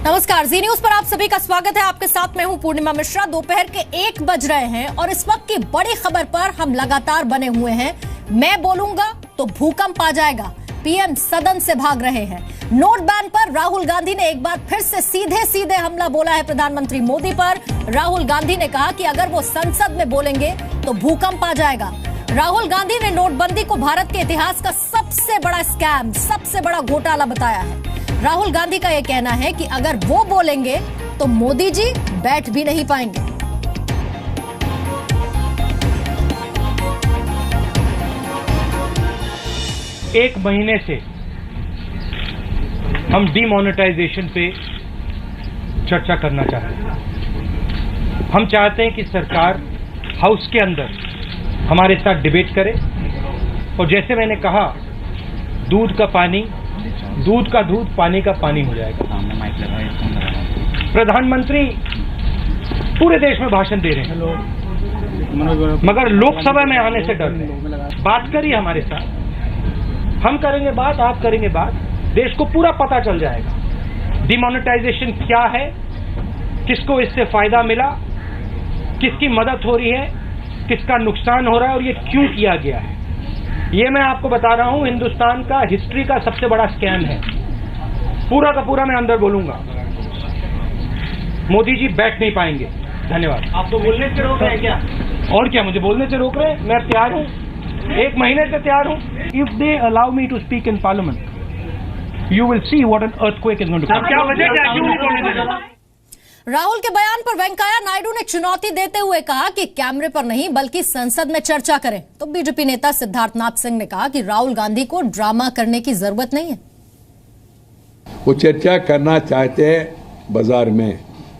नमस्कार, जी न्यूज पर आप सभी का स्वागत है। आपके साथ मैं हूं पूर्णिमा मिश्रा। दोपहर के 1 बज रहे हैं और इस वक्त की बड़ी खबर पर हम लगातार बने हुए हैं। मैं बोलूंगा तो भूकंप आ जाएगा, पीएम सदन से भाग रहे हैं। नोट बैन पर राहुल गांधी ने एक बार फिर से सीधे सीधे हमला बोला है प्रधानमंत्री मोदी पर। राहुल गांधी ने कहा कि अगर वो संसद में बोलेंगे तो भूकंप आ जाएगा। राहुल गांधी ने नोटबंदी को भारत के इतिहास का सबसे बड़ा स्कैम, सबसे बड़ा घोटाला बताया है। राहुल गांधी का यह कहना है कि अगर वो बोलेंगे तो मोदी जी बैठ भी नहीं पाएंगे। एक महीने से हम डीमोनेटाइजेशन पे चर्चा करना चाहते हैं। हम चाहते हैं कि सरकार हाउस के अंदर हमारे साथ डिबेट करे और जैसे मैंने कहा, दूध का दूध, पानी का पानी हो जाएगा। प्रधानमंत्री पूरे देश में भाषण दे रहे हैं, मगर लोकसभा में आने से डरते हैं। बात करिए हमारे साथ, हम करेंगे बात, आप करेंगे बात, देश को पूरा पता चल जाएगा डिमोनेटाइजेशन क्या है, किसको इससे फायदा मिला, किसकी मदद हो रही है, किसका नुकसान हो रहा है और ये क्यों किया गया है। ये मैं आपको बता रहा हूं, हिंदुस्तान का हिस्ट्री का सबसे बड़ा स्कैम है। पूरा का पूरा मैं अंदर बोलूंगा। मोदी जी बैठ नहीं पाएंगे। धन्यवाद। आप तो बोलने से रोक रहे हैं क्या? और क्या, मुझे बोलने से रोक रहे हैं? मैं तैयार हूं, 1 महीने से तैयार हूं। If they allow me to speak in parliament, you will see what an earthquake is going to come. क्या वजह है, क्यों नहीं बोलने दे रहे? राहुल के बयान पर वेंकैया नायडू ने चुनौती देते हुए कहा कि कैमरे पर नहीं बल्कि संसद में चर्चा करें। तो बीजेपी नेता सिद्धार्थनाथ सिंह ने कहा कि राहुल गांधी को ड्रामा करने की जरूरत नहीं है। वो चर्चा करना चाहते हैं बाजार में,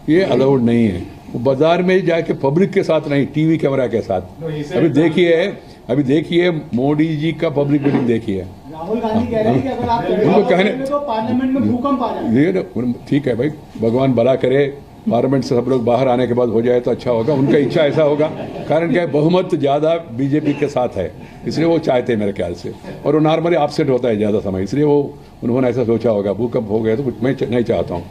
ये अलाउड नहीं है। वो बाजार में जाके पब्लिक के साथ नहीं, टीवी कैमरा के साथ। अभी देखिए मोदी जी का पब्लिक मीटिंग देखिए। राहुल गांधी कह रहे हैं कि अगर आप उनको कहने तो पार्लियामेंट में भूकंप आ जाए। ठीक है भाई, भगवान भला करे, पार्लियामेंट से सब लोग बाहर आने के बाद हो जाए तो अच्छा होगा। उनका इच्छा ऐसा होगा, कारण क्या है, बहुमत ज्यादा बीजेपी के साथ है, इसलिए वो चाहते हैं मेरे ख्याल से। और वो नॉर्मली अपसेट होता है ज्यादा समय, इसलिए वो उन्होंने ऐसा सोचा होगा। भूकंप हो गया तो मैं नहीं चाहता हूँ,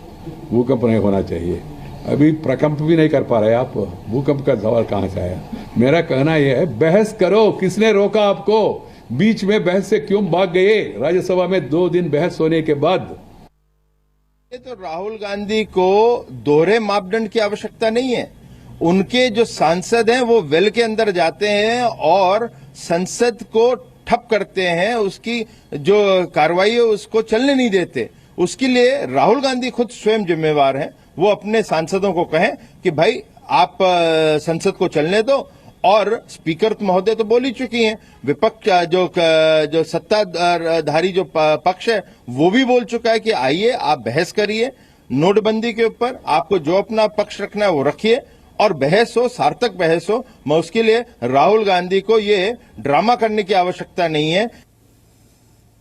भूकंप नहीं होना चाहिए। अभी प्रकंप भी नहीं कर पा रहे आप, भूकंप का सवाल कहाँ से आया? मेरा कहना यह है, बहस करो। किसने रोका आपको? बीच में बहस से क्यों भाग गए? राज्यसभा में 2 दिन बहस होने के बाद। तो राहुल गांधी को दोहरे मापदंड की आवश्यकता नहीं है। उनके जो सांसद हैं वो वेल के अंदर जाते हैं और संसद को ठप करते हैं, उसकी जो कार्रवाई है उसको चलने नहीं देते। उसके लिए राहुल गांधी खुद स्वयं जिम्मेवार हैं। वो अपने सांसदों को कहें कि भाई आप संसद को चलने दो। और स्पीकर महोदय तो बोल ही चुकी हैं, विपक्ष जो सत्ताधारी जो पक्ष है वो भी बोल चुका है कि आइए आप बहस करिए नोटबंदी के ऊपर, आपको जो अपना पक्ष रखना है वो रखिए और बहस हो, सार्थक बहस हो। मैं उसके लिए राहुल गांधी को ये ड्रामा करने की आवश्यकता नहीं है।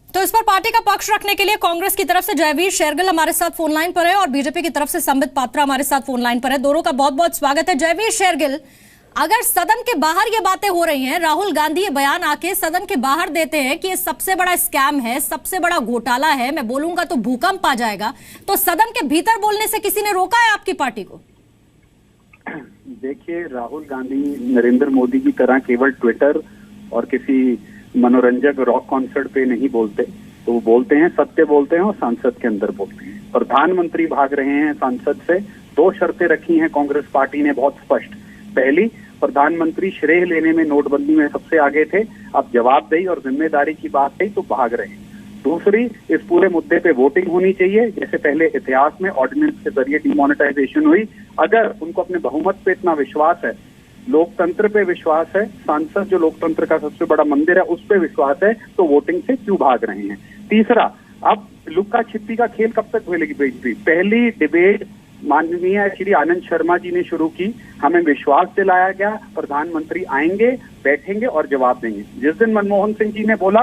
तो इस पर पार्टी का पक्ष रखने के लिए कांग्रेस की तरफ से जयवीर शेरगिल हमारे साथ फोन लाइन पर है और बीजेपी की तरफ से संबित पात्रा हमारे साथ फोन लाइन पर है। दोनों का बहुत बहुत स्वागत है। जयवीर शेरगिल, अगर सदन के बाहर ये बातें हो रही हैं, राहुल गांधी ये बयान आके सदन के बाहर देते हैं कि ये सबसे बड़ा स्कैम है, सबसे बड़ा घोटाला है, मैं बोलूंगा तो भूकंप आ जाएगा, तो सदन के भीतर बोलने से किसी ने रोका है आपकी पार्टी को? देखिए, राहुल गांधी नरेंद्र मोदी की तरह केवल ट्विटर और किसी मनोरंजक रॉक कॉन्सर्ट पे नहीं बोलते। तो वो बोलते हैं, सत्य बोलते हैं और संसद के अंदर बोलते हैं। प्रधानमंत्री भाग रहे हैं संसद से। 2 शर्तें रखी हैं कांग्रेस पार्टी ने बहुत स्पष्ट। पहली, प्रधानमंत्री श्रेय लेने में नोटबंदी में सबसे आगे थे, अब जवाबदेही और जिम्मेदारी की बात है तो भाग रहे हैं। दूसरी, इस पूरे मुद्दे पे वोटिंग होनी चाहिए, जैसे पहले इतिहास में ऑर्डिनेंस के जरिए डिमोनेटाइजेशन हुई। अगर उनको अपने बहुमत पे इतना विश्वास है, लोकतंत्र पे विश्वास है, संसद जो लोकतंत्र का सबसे बड़ा मंदिर है उस पे विश्वास है, तो वोटिंग से क्यों भाग रहे हैं? तीसरा, अब लुक्का छिपी का खेल कब तक खेलेगी बीजेपी? पहली डिबेट माननीय श्री आनंद शर्मा जी ने शुरू की, हमें विश्वास दिलाया गया प्रधानमंत्री आएंगे, बैठेंगे और जवाब देंगे। जिस दिन मनमोहन सिंह जी ने बोला,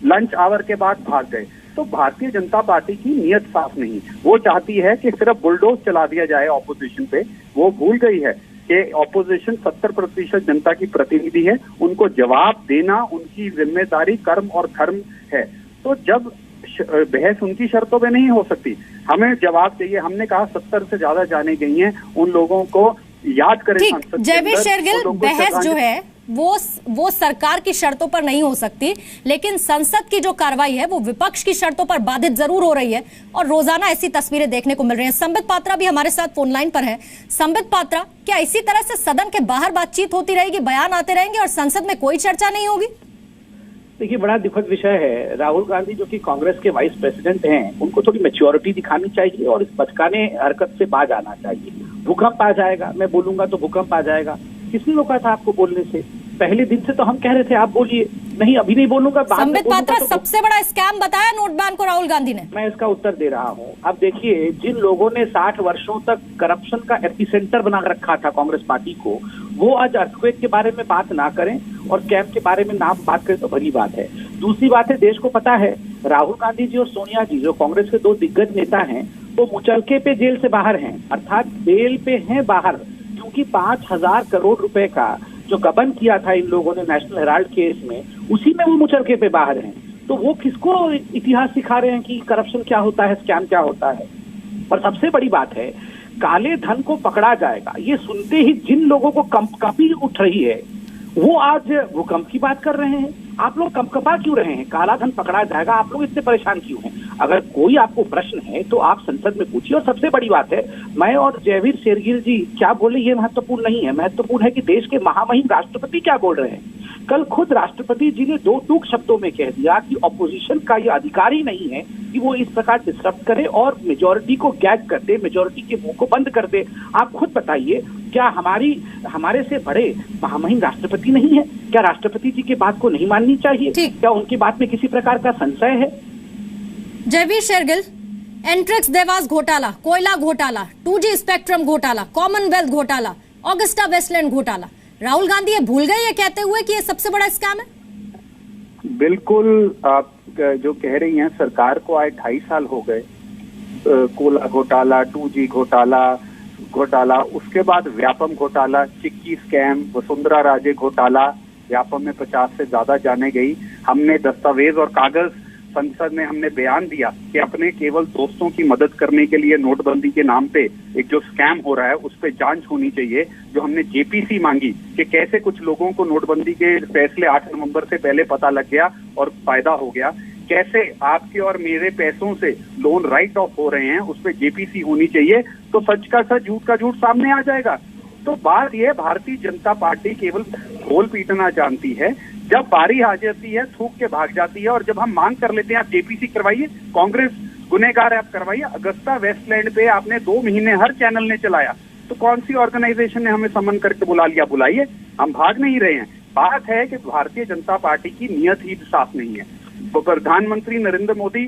लंच आवर के बाद भाग गए। तो भारतीय जनता पार्टी की नीयत साफ नहीं, वो चाहती है कि सिर्फ बुलडोज चला दिया जाए ऑपोजिशन पे। वो भूल गई है कि ऑपोजिशन 70% जनता की प्रतिनिधि है, उनको जवाब देना उनकी जिम्मेदारी, कर्म और धर्म है। तो जब बहस उनकी शर्तों पे नहीं हो सकती। हमें जवाब चाहिए। हमने कहा 70 से ज्यादा जाने गई हैं, उन लोगों को याद करें। ठीक, जयवीर शेरगिल, बहस जो है वो सरकार की शर्तों पर नहीं हो सकती, लेकिन संसद की जो कार्रवाई है वो विपक्ष की शर्तों पर बाधित जरूर हो रही है और रोजाना ऐसी तस्वीरें देखने को मिल रही हैं। संबित पात्रा भी हमारे साथ फोन लाइन पर है। संबित पात्रा, क्या इसी तरह से सदन के बाहर बातचीत होती रहेगी, बयान आते रहेंगे और संसद में कोई चर्चा नहीं होगी? देखिए, बड़ा दुखद विषय है। राहुल गांधी जो कि कांग्रेस के वाइस प्रेसिडेंट हैं, उनको थोड़ी मैच्योरिटी दिखानी चाहिए और इस बचकाने हरकत से बाज आना चाहिए। भूकंप आ जाएगा, मैं बोलूंगा तो भूकंप आ जाएगा। किसने रोका था आपको बोलने से? पहले दिन से तो हम कह रहे थे आप बोलिए। नहीं, अभी नहीं बोलूंगा। संबित पात्रा, सबसे बड़ा स्कैम बताया नोट बैन को राहुल गांधी ने। मैं इसका उत्तर दे रहा हूं। अब देखिए, जिन लोगों ने 60 वर्षों तक करप्शन का एपिसेंटर बना रखा था कांग्रेस पार्टी को, वो आज अर्थक्वेक के बारे में बात ना करें और कैंप के बारे में ना बात करें तो बड़ी बात है। दूसरी बात है, देश को पता है राहुल गांधी जी और सोनिया जी जो कांग्रेस के 2 दिग्गज नेता हैं, वो मुचलके पे जेल से बाहर हैं, अर्थात बेल पे हैं बाहर, क्योंकि 5,000 करोड़ रुपए का जो गबन किया था इन लोगों ने नेशनल हेराल्ड केस में, उसी में वो मुचलके पे बाहर हैं। तो वो किसको इतिहास सिखा रहे हैं कि करप्शन क्या होता है, स्कैम क्या होता है? और सबसे बड़ी बात है, काले धन को पकड़ा जाएगा, ये सुनते ही जिन लोगों को कंपकपी उठ रही है वो आज भूकंप की बात कर रहे हैं। आप लोग कंपकपा क्यों रहे हैं? काला धन पकड़ा जाएगा, आप लोग इतने परेशान क्यों हैं? अगर कोई आपको प्रश्न है तो आप संसद में पूछिए। और सबसे बड़ी बात है, मैं और जयवीर शेरगिल जी क्या बोले ये महत्वपूर्ण नहीं है, महत्वपूर्ण है कि देश के महामहिम राष्ट्रपति क्या बोल रहे हैं। कल खुद राष्ट्रपति जी ने 2 टूक शब्दों में कह दिया कि ऑपोजिशन का ये अधिकार ही नहीं है कि वो इस प्रकार डिस्टर्ब करे और मेजोरिटी को गैग कर दे, मेजोरिटी के मुंह को बंद कर दे। आप खुद बताइए, क्या हमारे से बड़े महामहिम राष्ट्रपति नहीं है? क्या राष्ट्रपति जी की बात को नहीं माननी चाहिए? क्या उनकी बात में किसी प्रकार का संशय है? जयवीर शेरगिल, एंट्रिक्स देवास घोटाला, कोयला घोटाला, 2G स्पेक्ट्रम घोटाला, कॉमनवेल्थ घोटाला, ऑगस्टा वेस्टलैंड घोटाला, राहुल गांधी ये भूल गए ये कहते हुए कि ये सबसे बड़ा स्कैम है? बिल्कुल, आप जो कह रही हैं, सरकार को आए 2.5 साल हो गए। कोयला घोटाला, 2G घोटाला, उसके बाद व्यापम घोटाला, चिक्की स्कैम, वसुंधरा राजे घोटाला, व्यापम में 50 से ज्यादा जाने गई। हमने दस्तावेज और कागज संसद में हमने बयान दिया कि अपने केवल दोस्तों की मदद करने के लिए नोटबंदी के नाम पे एक जो स्कैम हो रहा है उस पे जांच होनी चाहिए। जो हमने जेपीसी मांगी कि कैसे कुछ लोगों को नोटबंदी के फैसले 8 नवंबर से पहले पता लग गया और फायदा हो गया, कैसे आपके और मेरे पैसों से लोन राइट ऑफ हो रहे हैं, उस पे जेपीसी होनी चाहिए। तो सच का सच, झूठ का झूठ सामने आ जाएगा। तो बात यह, भारतीय जनता पार्टी केवल ढोल पीटना जानती है। जब बारी आ जाती है थूक के भाग जाती है, और जब हम मांग कर लेते हैं आप जेपीसी करवाइए, कांग्रेस गुनहगार है, आप करवाइए। अगस्ता वेस्टलैंड पे आपने 2 महीने हर चैनल ने चलाया, तो कौन सी ऑर्गेनाइजेशन ने हमें समन करके बुला लिया? बुलाइए, हम भाग नहीं रहे हैं। बात है कि भारतीय जनता पार्टी की नीयत ही साफ नहीं है। प्रधानमंत्री नरेंद्र मोदी